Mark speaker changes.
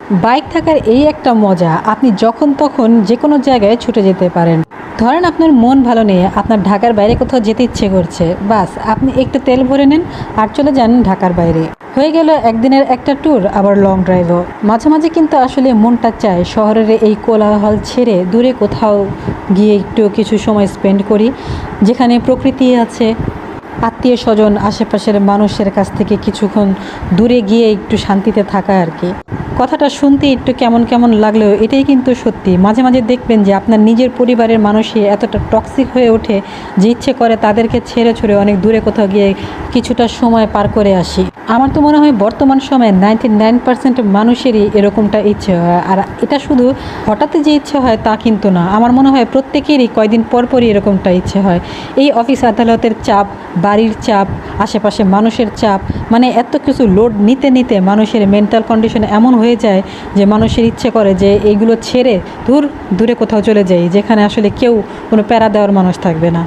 Speaker 1: Bike থাকার এই একটা মজা, আপনি যখন তখন যে কোনো জায়গায় ছুটে যেতে পারেন। ধরেন আপনার মন ভালো নেই, আপনার ঢাকার বাইরে কোথাও যেতে ইচ্ছে করছে, বাস আপনি একটু তেল ভরে নেন আর চলে যান ঢাকার বাইরে। হয়ে গেল একদিনের একটা ট্যুর, আবার লং ড্রাইভও। মাঝে মাঝে কিন্তু আসলে মনটা চায় শহরের এই কোলাহল ছেড়ে দূরে কোথাও গিয়ে একটু কিছু সময় স্পেন্ড করি, যেখানে প্রকৃতি আছে, আত্মীয় স্বজন, আশেপাশের মানুষের কাছ থেকে কিছুক্ষণ দূরে গিয়ে একটু শান্তিতে থাকা আর কি। কথাটা শুনতে একটু কেমন কেমন লাগলেও এটাই কিন্তু সত্যি। মাঝে মাঝে দেখবেন যে আপনার নিজের পরিবারের মানুষই এতটা টক্সিক হয়ে ওঠে যে ইচ্ছে করে তাদেরকে ছেড়ে ছুড়ে অনেক দূরে কোথাও গিয়ে কিছুটা সময় পার করে আসি। আমার তো মনে হয় বর্তমান সময়ে 99% মানুষেরই এরকমটা ইচ্ছে হয়। আর এটা শুধু হঠাৎ যে ইচ্ছে হয় তা কিন্তু না, আমার মনে হয় প্রত্যেকেরই কয়দিন পরপরই এরকমটা ইচ্ছে হয়। এই অফিস আদালতের চাপ, বাড়ির চাপ, আশেপাশে মানুষের চাপ, মানে এত কিছু লোড নিতে নিতে মানুষের মেন্টাল কন্ডিশন এমন হয়ে যায় যে মানুষের ইচ্ছে করে যে এইগুলো ছেড়ে দূরে কোথাও চলে যাই, যেখানে আসলে কেউ কোনো প্যারা দেওয়ার মানুষ থাকবে না।